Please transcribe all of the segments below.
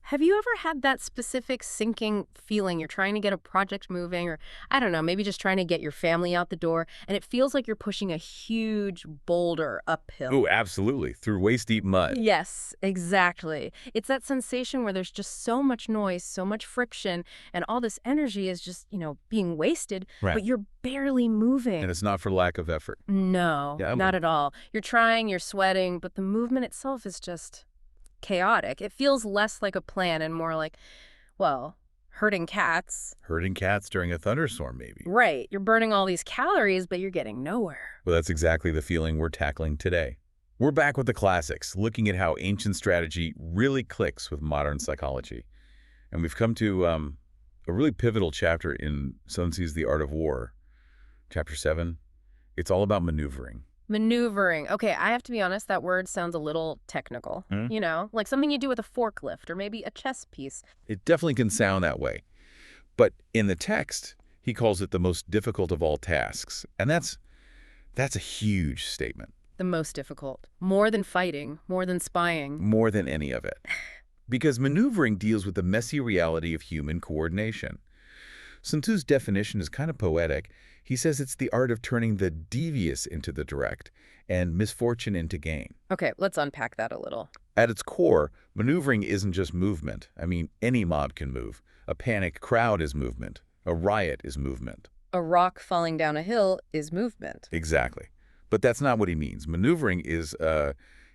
Have you ever had that specific sinking feeling? You're trying to get a project moving, or I don't know, maybe just trying to get your family out the door, and it feels like you're pushing a huge boulder uphill. Oh, absolutely. Through waist-deep mud. Yes, exactly. It's that sensation where there's just so much noise, so much friction, and all this energy is just, being wasted, Right. but you're barely moving. And it's not for lack of effort. No, Yeah, not at all. You're trying, you're sweating, but the movement itself is just chaotic. It feels less like a plan and more like, well, herding cats. herding cats during a thunderstorm, maybe. Right. You're burning all these calories, but you're getting nowhere. Well, that's exactly the feeling we're tackling today. We're back with the classics, looking at how ancient strategy really clicks with modern psychology. And we've come to a really pivotal chapter in Sun Tzu's The Art of War, Chapter 7. It's all about maneuvering. Maneuvering. Okay, I have to be honest, that word sounds a little technical. Hmm? Like something you do with a forklift or maybe a chess piece. It definitely can sound that way. But in the text, he calls it the most difficult of all tasks. And that's a huge statement, The most difficult. More than fighting, more than spying. more than any of it. Because maneuvering deals with the messy reality of human coordination. Sun Tzu's definition is kind of poetic. He says it's the art of turning the devious into the direct and misfortune into gain. Okay, let's unpack that a little. At its core, maneuvering isn't just movement. I mean, any mob can move. A panicked crowd is movement. A riot is movement. A rock falling down a hill is movement. Exactly. But that's not what he means. Maneuvering is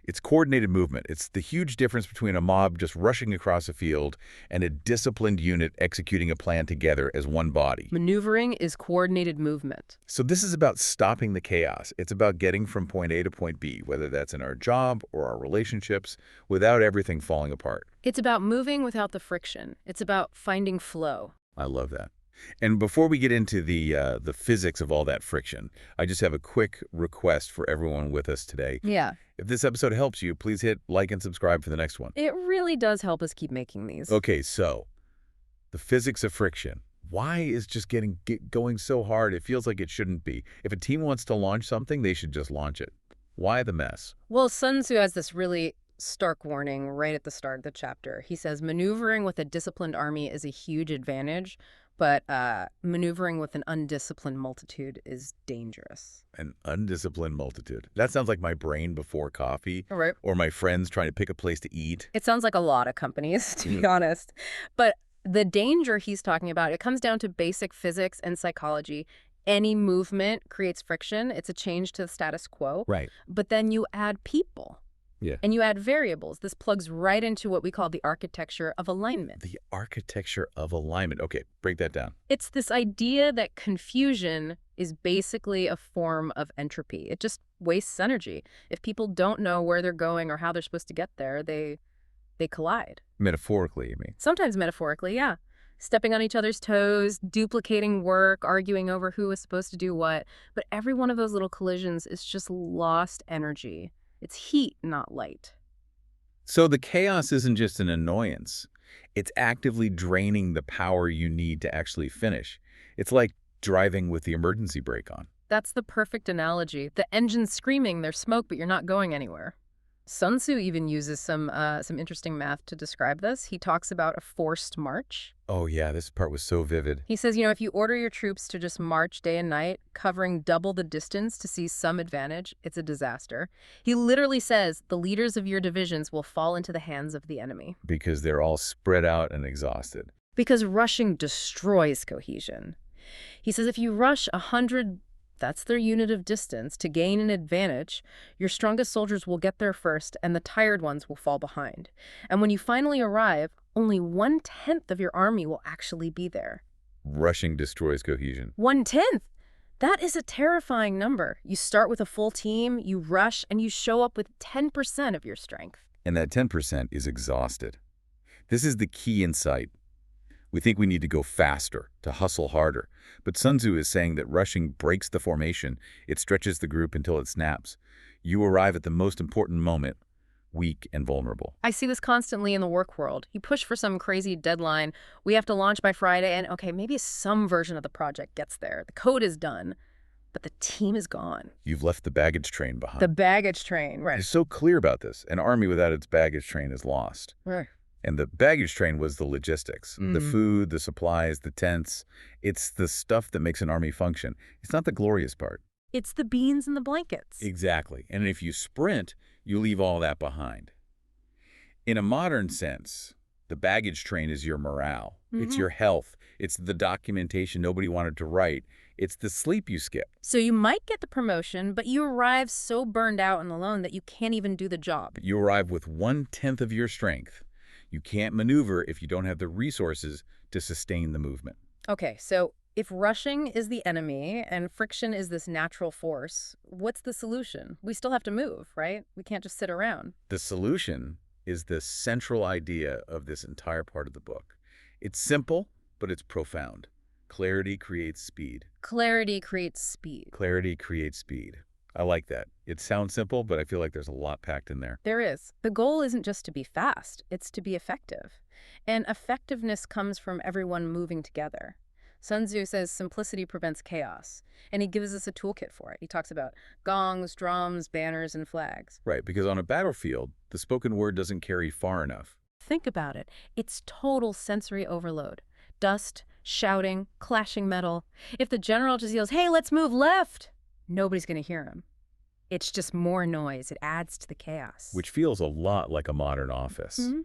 it's coordinated movement. It's the huge difference between a mob just rushing across a field and a disciplined unit executing a plan together as one body. Maneuvering is coordinated movement. So this is about stopping the chaos. It's about getting from point A to point B, whether that's in our job or our relationships, without everything falling apart. It's about moving without the friction. It's about finding flow. I love that. And before we get into the physics of all that friction, I just have a quick request for everyone with us today. Yeah. If this episode helps you, please hit like and subscribe for the next one. It really does help us keep making these. Okay, so the physics of friction. Why is just going so hard? It feels like it shouldn't be. If a team wants to launch something, they should just launch it. Why the mess? Well, Sun Tzu has this really stark warning right at the start of the chapter. He says maneuvering with a disciplined army is a huge advantage, but maneuvering with an undisciplined multitude is dangerous. An undisciplined multitude. That sounds like my brain before coffee, Right. or my friends trying to pick a place to eat. It sounds like a lot of companies, to be honest. But the danger he's talking about, it comes down to basic physics and psychology. Any movement creates friction. It's a change to the status quo. Right. But then you add people. Yeah. And you add variables. This plugs right into what we call the architecture of alignment. The architecture of alignment. Okay, break that down. It's this idea that confusion is basically a form of entropy. It just wastes energy. If people don't know where they're going or how they're supposed to get there, they collide. Metaphorically, you mean? Sometimes metaphorically, yeah. Stepping on each other's toes, duplicating work, arguing over who is supposed to do what. But every one of those little collisions is just lost energy. It's heat, not light. So the chaos isn't just an annoyance. It's actively draining the power you need to actually finish. It's like driving with the emergency brake on. That's the perfect analogy. The engine's screaming, there's smoke, but you're not going anywhere. Sun Tzu even uses some interesting math to describe this. He talks about a forced march. Oh yeah, this part was so vivid. He says, if you order your troops to just march day and night, covering double the distance to see some advantage, it's a disaster. He literally says the leaders of your divisions will fall into the hands of the enemy. Because they're all spread out and exhausted. Because rushing destroys cohesion. He says if you rush 100, that's their unit of distance, to gain an advantage, your strongest soldiers will get there first and the tired ones will fall behind. And when you finally arrive, only 1/10 of your army will actually be there. Rushing destroys cohesion. 1/10? That is a terrifying number. You start with a full team, you rush, and you show up with 10% of your strength. And that 10% is exhausted. This is the key insight. We think we need to go faster, to hustle harder. But Sun Tzu is saying that rushing breaks the formation. It stretches the group until it snaps. You arrive at the most important moment, weak and vulnerable. I see this constantly in the work world. You push for some crazy deadline. We have to launch by Friday, and okay, maybe some version of the project gets there. The code is done, but the team is gone. You've left the baggage train behind. The baggage train, right. It's so clear about this. An army without its baggage train is lost. Right. And the baggage train was the logistics, the Mm. food, the supplies, the tents. It's the stuff that makes an army function. It's not the glorious part. It's the beans and the blankets. Exactly. And if you sprint, you leave all that behind. In a modern sense, the baggage train is your morale. It's your health. It's the documentation nobody wanted to write. It's the sleep you skip. So you might get the promotion, but you arrive so burned out and alone that you can't even do the job. You arrive with 1/10 of your strength. You can't maneuver if you don't have the resources to sustain the movement. Okay, so if rushing is the enemy and friction is this natural force, what's the solution? We still have to move, right? We can't just sit around. The solution is the central idea of this entire part of the book. It's simple, but it's profound. Clarity creates speed. Clarity creates speed. Clarity creates speed. I like that. It sounds simple, but I feel like there's a lot packed in there. There is. The goal isn't just to be fast, it's to be effective. And effectiveness comes from everyone moving together. Sun Tzu says simplicity prevents chaos, and he gives us a toolkit for it. He talks about gongs, drums, banners, and flags. Right, because on a battlefield, the spoken word doesn't carry far enough. Think about it. It's total sensory overload. Dust, shouting, clashing metal. If the general just yells, "Hey, let's move left," nobody's going to hear him. It's just more noise. It adds to the chaos. Which feels a lot like a modern office. Mhm.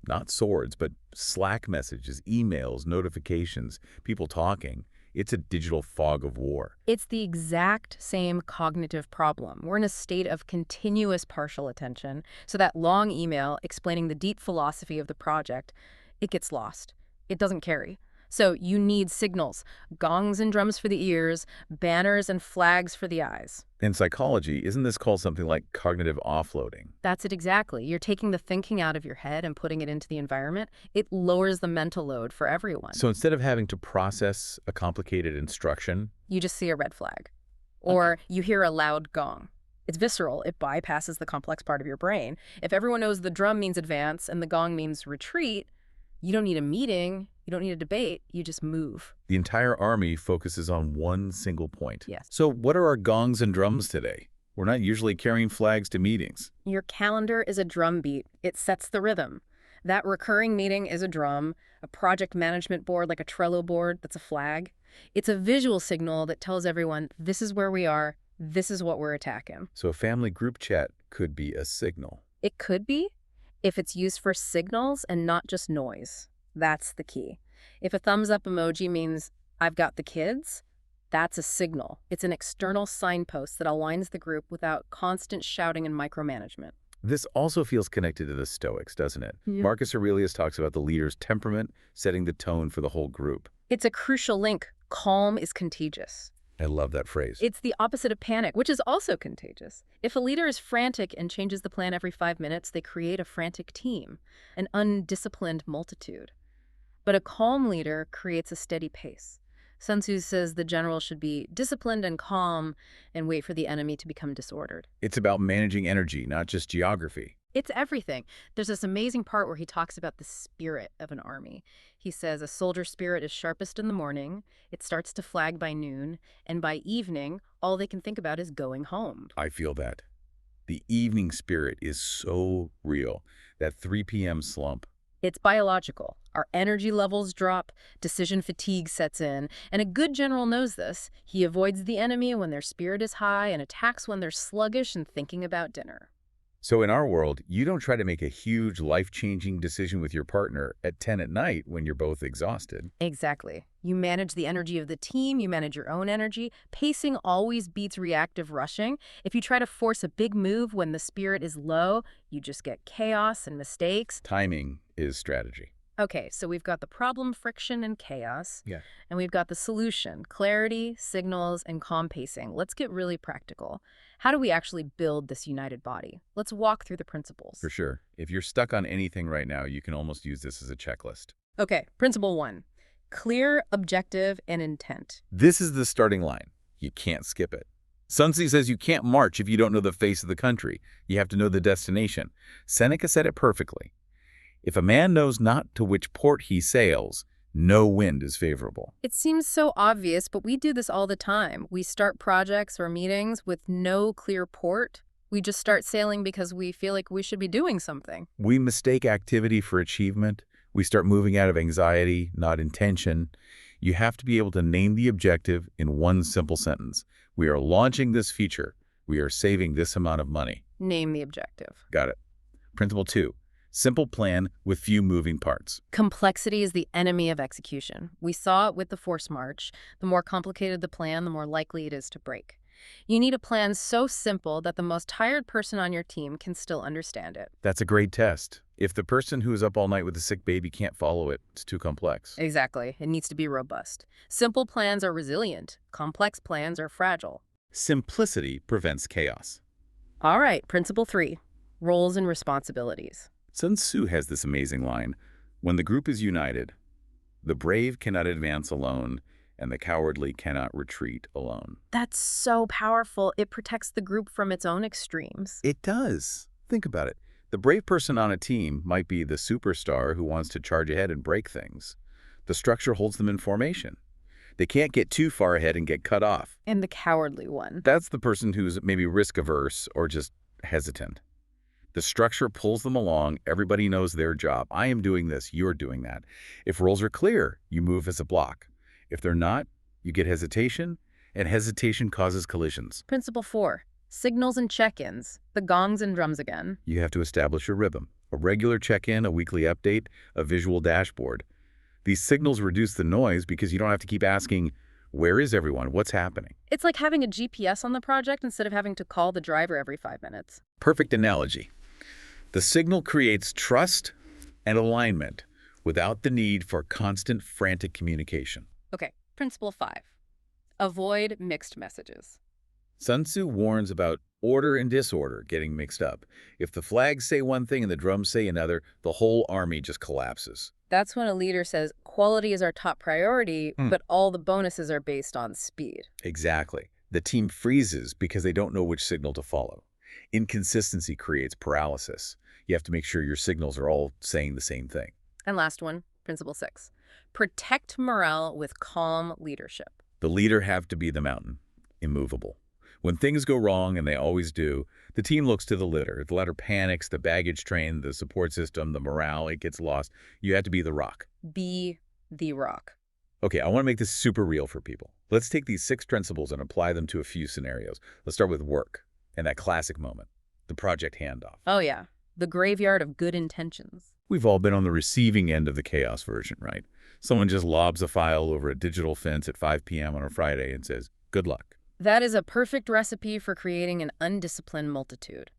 Not swords, but Slack messages, emails, notifications, people talking. It's a digital fog of war. It's the exact same cognitive problem. We're in a state of continuous partial attention, so that long email explaining the deep philosophy of the project, it gets lost. It doesn't carry. So you need signals, gongs and drums for the ears, banners and flags for the eyes. In psychology, isn't this called something like cognitive offloading? That's it exactly. You're taking the thinking out of your head and putting it into the environment. It lowers the mental load for everyone. So instead of having to process a complicated instruction, You just see a red flag. Or you hear a loud gong. It's visceral. It bypasses the complex part of your brain. If everyone knows the drum means advance and the gong means retreat, you don't need a meeting. You don't need a debate. You just move. the entire army focuses on one single point. Yes. So what are our gongs and drums today? We're not usually carrying flags to meetings. Your calendar is a drum beat. It sets the rhythm. That recurring meeting is a drum, a project management board like a Trello board that's a flag. It's a visual signal that tells everyone, this is where we are, this is what we're attacking. So a family group chat could be a signal. It could be, if it's used for signals and not just noise. That's the key. If a thumbs up emoji means, I've got the kids, that's a signal. It's an external signpost that aligns the group without constant shouting and micromanagement. This also feels connected to the Stoics, doesn't it? Yeah. Marcus Aurelius talks about the leader's temperament setting the tone for the whole group. It's a crucial link. Calm is contagious. I love that phrase. It's the opposite of panic, which is also contagious. If a leader is frantic and changes the plan every 5 minutes, they create a frantic team, an undisciplined multitude. But a calm leader creates a steady pace. Sun Tzu says the general should be disciplined and calm and wait for the enemy to become disordered. It's about managing energy, not just geography. It's everything. There's this amazing part where he talks about the spirit of an army. He says a soldier's spirit is sharpest in the morning, it starts to flag by noon, and by evening, all they can think about is going home. I feel that. The evening spirit is so real. That 3 p.m. slump. It's biological. Our energy levels drop, decision fatigue sets in, and a good general knows this. He avoids the enemy when their spirit is high and attacks when they're sluggish and thinking about dinner. So in our world, you don't try to make a huge life-changing decision with your partner at 10 at night when you're both exhausted. Exactly. You manage the energy of the team, you manage your own energy. Pacing always beats reactive rushing. If you try to force a big move when the spirit is low, you just get chaos and mistakes. Timing is strategy. Okay, so we've got the problem, friction, and chaos. Yeah. And we've got the solution, clarity, signals, and calm pacing. Let's get really practical. How do we actually build this united body? Let's walk through the principles. For sure. If you're stuck on anything right now, you can almost use this as a checklist. Okay, principle 1. Clear, objective, and intent. This is the starting line. You can't skip it. Sun Tzu says you can't march if you don't know the face of the country. You have to know the destination. Seneca said it perfectly. If a man knows not to which port he sails, no wind is favorable. It seems so obvious, but we do this all the time. We start projects or meetings with no clear port. We just start sailing because we feel like we should be doing something. We mistake activity for achievement. We start moving out of anxiety, not intention. You have to be able to name the objective in one simple sentence. We are launching this feature. We are saving this amount of money. Name the objective. Got it. Principle 2. Simple plan with few moving parts. Complexity is the enemy of execution. We saw it with the force march. The more complicated the plan, the more likely it is to break. You need a plan so simple that the most tired person on your team can still understand it. That's a great test. If the person who is up all night with a sick baby can't follow it, it's too complex. Exactly. It needs to be robust. Simple plans are resilient. Complex plans are fragile. Simplicity prevents chaos. All right, principle 3, roles and responsibilities. Sun Tzu has this amazing line, "When the group is united, the brave cannot advance alone, and the cowardly cannot retreat alone." That's so powerful. It protects the group from its own extremes. It does. Think about it. The brave person on a team might be the superstar who wants to charge ahead and break things. The structure holds them in formation. They can't get too far ahead and get cut off. And the cowardly one. That's the person who's maybe risk-averse or just hesitant. The structure pulls them along. Everybody knows their job. I am doing this. You're doing that. If roles are clear, you move as a block. If they're not, you get hesitation, and hesitation causes collisions. Principle 4, signals and check-ins. The gongs and drums again. You have to establish a rhythm, a regular check-in, a weekly update, a visual dashboard. These signals reduce the noise because you don't have to keep asking, where is everyone? What's happening? It's like having a GPS on the project instead of having to call the driver every 5 minutes. Perfect analogy. The signal creates trust and alignment without the need for constant frantic communication. Okay, principle 5, avoid mixed messages. Sun Tzu warns about order and disorder getting mixed up. If the flags say one thing and the drums say another, the whole army just collapses. That's when a leader says, quality is our top priority, but all the bonuses are based on speed. Exactly. The team freezes because they don't know which signal to follow. Inconsistency creates paralysis. You have to make sure your signals are all saying the same thing. And last one, principle 6, protect morale with calm leadership. The leader have to be the mountain, immovable. When things go wrong, and they always do, the team looks to the litter. The ladder panics, the baggage train, the support system, the morale, it gets lost. You have to be the rock. Be the rock. Okay, I want to make this super real for people. Let's take these 6 principles and apply them to a few scenarios. Let's start with work and that classic moment, the project handoff. Oh yeah, the graveyard of good intentions. We've all been on the receiving end of the chaos version, right? Someone just lobs a file over a digital fence at 5 p.m. on a Friday and says, good luck. That is a perfect recipe for creating an undisciplined multitude.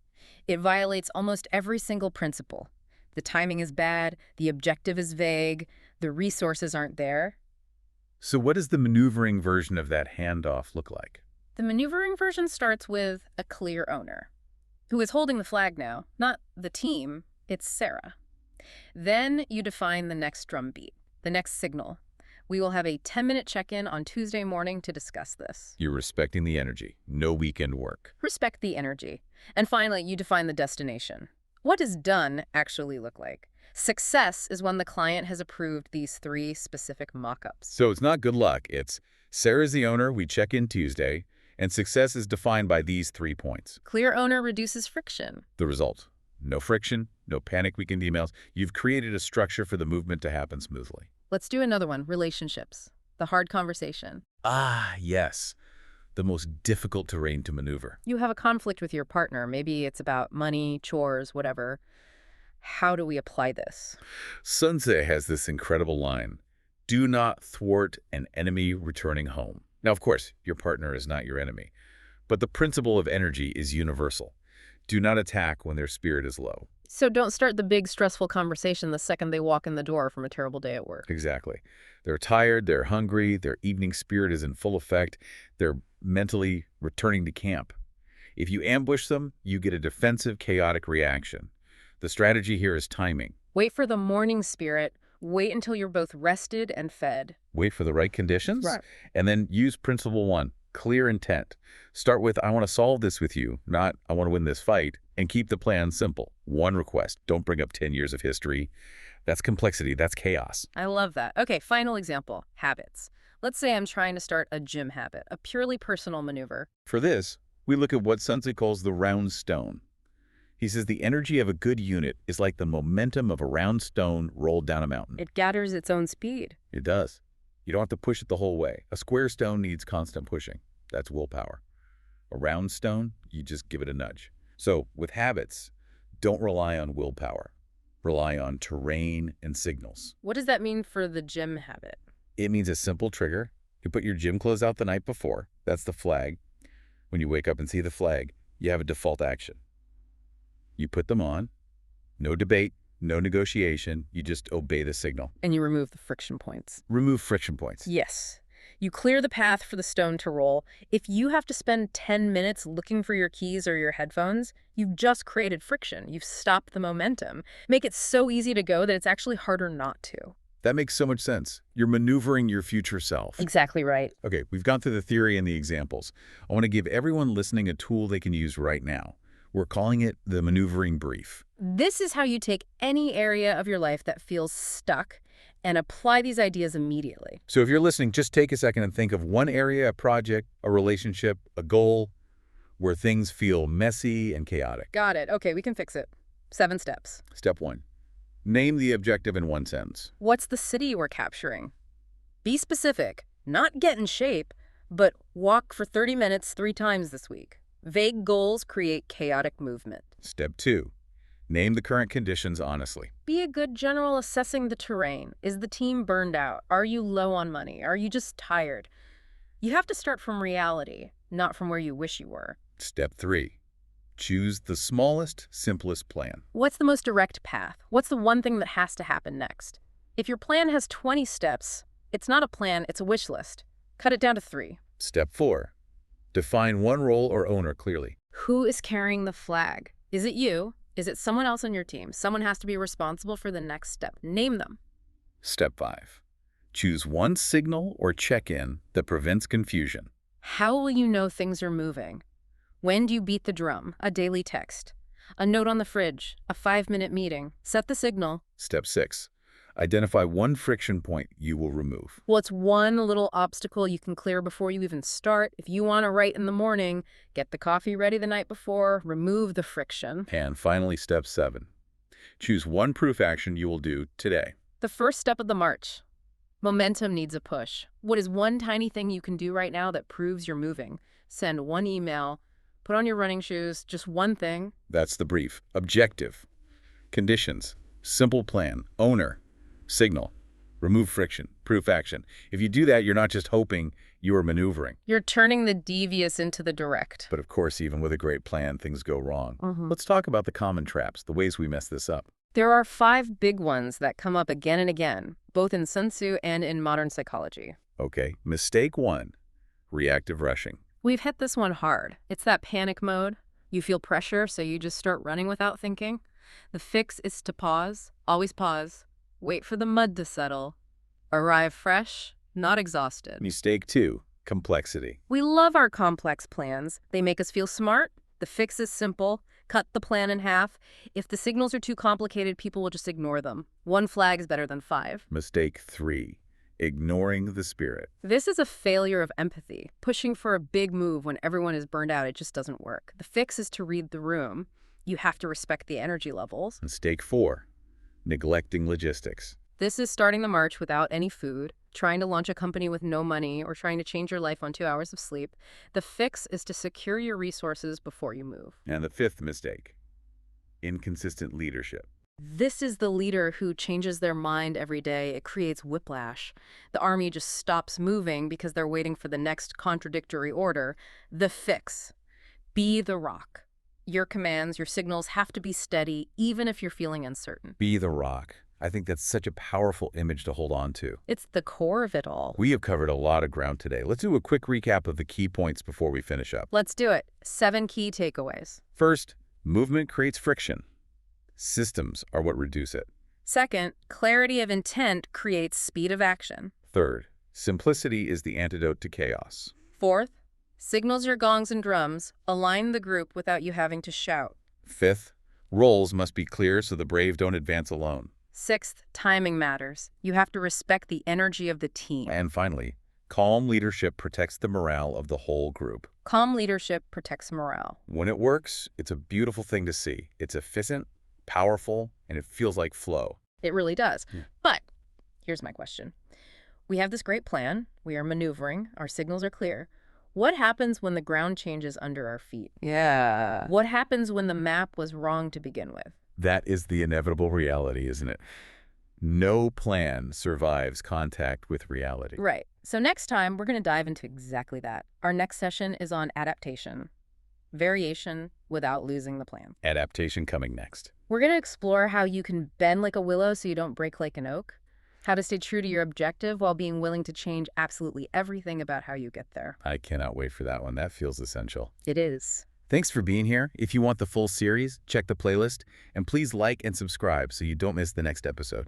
It violates almost every single principle. The timing is bad, the objective is vague, the resources aren't there. So what does the maneuvering version of that handoff look like? The maneuvering version starts with a clear owner, who is holding the flag now, not the team, it's Sarah. Then you define the next drumbeat, the next signal. We will have a 10-minute check-in on Tuesday morning to discuss this. You're respecting the energy, no weekend work. Respect the energy. And finally, you define the destination. What does done actually look like? Success is when the client has approved these 3 specific mock-ups. So it's not good luck, it's Sarah's the owner, we check in Tuesday, and success is defined by these 3 points. Clear owner reduces friction. The result, no friction, no panic weekend emails. You've created a structure for the movement to happen smoothly. Let's do another one, relationships, the hard conversation. Ah, yes. The most difficult terrain to maneuver. You have a conflict with your partner. Maybe it's about money, chores, whatever. How do we apply this? Sun Tzu has this incredible line, do not thwart an enemy returning home. Now, of course, your partner is not your enemy, but the principle of energy is universal. Do not attack when their spirit is low. So don't start the big stressful conversation the second they walk in the door from a terrible day at work. Exactly. They're tired, they're hungry, their evening spirit is in full effect, they're mentally returning to camp. If you ambush them, you get a defensive, chaotic reaction. The strategy here is timing. Wait for the morning spirit. Wait until you're both rested and fed. Wait for the right conditions. Right. And then use principle 1, clear intent. Start with, I want to solve this with you, not I want to win this fight, and keep the plan simple. 1 request. Don't bring up 10 years of history. That's complexity. That's chaos. I love that. Okay, final example, habits. Let's say I'm trying to start a gym habit, a purely personal maneuver. For this, we look at what Sun Tzu calls the round stone. He says the energy of a good unit is like the momentum of a round stone rolled down a mountain. It gathers its own speed. It does. You don't have to push it the whole way. A square stone needs constant pushing. That's willpower. A round stone, you just give it a nudge. So with habits, don't rely on willpower. Rely on terrain and signals. What does that mean for the gym habit? It means a simple trigger. You put your gym clothes out the night before. That's the flag. When you wake up and see the flag, you have a default action. You put them on. No debate, no negotiation. You just obey the signal. And you remove the friction points. Remove friction points. Yes. You clear the path for the stone to roll. If you have to spend 10 minutes looking for your keys or your headphones, you've just created friction. You've stopped the momentum. Make it so easy to go that it's actually harder not to. That makes so much sense. You're maneuvering your future self. Exactly right. Okay, we've gone through the theory and the examples. I want to give everyone listening a tool they can use right now. We're calling it the maneuvering brief. This is how you take any area of your life that feels stuck and apply these ideas immediately. So if you're listening, just take a second and think of one area, a project, a relationship, a goal, where things feel messy and chaotic. Got it. Okay, we can fix it. 7 steps. Step 1. Name the objective in one sentence. What's the city we're capturing? Be specific. Not get in shape, but walk for 30 minutes 3 times this week. Vague goals create chaotic movement. Step 2. Name the current conditions honestly. Be a good general assessing the terrain. Is the team burned out? Are you low on money? Are you just tired? You have to start from reality, not from where you wish you were. Step 3. Choose the smallest, simplest plan. What's the most direct path? What's the one thing that has to happen next? If your plan has 20 steps, it's not a plan, it's a wish list. Cut it down to 3. Step 4. Define one role or owner clearly. Who is carrying the flag? Is it you? Is it someone else on your team? Someone has to be responsible for the next step. Name them. Step 5. Choose one signal or check-in that prevents confusion. How will you know things are moving? When do you beat the drum? A daily text. A note on the fridge. A 5-minute meeting. Set the signal. Step 6. Identify one friction point you will remove. What's one little obstacle you can clear before you even start? If you want to write in the morning, get the coffee ready the night before, remove the friction. And finally, step 7. Choose one proof action you will do today. The first step of the march. Momentum needs a push. What is one tiny thing you can do right now that proves you're moving? Send one email, put on your running shoes, just one thing. That's the brief. Objective. Conditions. Simple plan. Owner. Signal. Remove friction. Proof action. If you do that, you're not just hoping, you are maneuvering. You're turning the devious into the direct. But of course, even with a great plan, things go wrong. Mhm. Let's talk about the common traps, the ways we mess this up. There are 5 big ones that come up again and again, both in Sun Tzu and in modern psychology. Okay, mistake 1. Reactive rushing. We've hit this one hard. It's that panic mode. You feel pressure, so you just start running without thinking. The fix is to pause, always pause, wait for the mud to settle, arrive fresh, not exhausted. Mistake 2. Complexity. We love our complex plans. They make us feel smart. The fix is simple. Cut the plan in half. If the signals are too complicated, people will just ignore them. 1 flag is better than 5. Mistake 3. Ignoring the spirit. This is a failure of empathy. Pushing for a big move when everyone is burned out, it just doesn't work. The fix is to read the room. You have to respect the energy levels. Mistake 4. Neglecting logistics. This is starting the march without any food, trying to launch a company with no money, or trying to change your life on 2 hours of sleep. The fix is to secure your resources before you move. And the 5th mistake. Inconsistent leadership. This is the leader who changes their mind every day. It creates whiplash. The army just stops moving because they're waiting for the next contradictory order. The fix. Be the rock. Your commands, your signals have to be steady, even if you're feeling uncertain. Be the rock. I think that's such a powerful image to hold on to. It's the core of it all. We have covered a lot of ground today. Let's do a quick recap of the key points before we finish up. Let's do it. 7 key takeaways. First, movement creates friction. Systems are what reduce it. Second, clarity of intent creates speed of action. Third, simplicity is the antidote to chaos. Fourth, signals your gongs and drums. Align the group without you having to shout. Fifth, roles must be clear so the brave don't advance alone. Sixth, timing matters. You have to respect the energy of the team. And finally, Calm leadership protects the morale of the whole group. Calm leadership protects morale. When it works, it's a beautiful thing to see. It's efficient, powerful, and it feels like flow. It really does. Yeah. But here's my question. We have this great plan. We are maneuvering. Our signals are clear. What happens when the ground changes under our feet? Yeah. What happens when the map was wrong to begin with? That is the inevitable reality, isn't it? No plan survives contact with reality. Right. So next time, we're going to dive into exactly that. Our next session is on adaptation. Variation without losing the plan. Adaptation coming next. We're going to explore how you can bend like a willow so you don't break like an oak, how to stay true to your objective while being willing to change absolutely everything about how you get there. I cannot wait for that one. That feels essential. It is. Thanks for being here. If you want the full series, check the playlist, and please like and subscribe so you don't miss the next episode.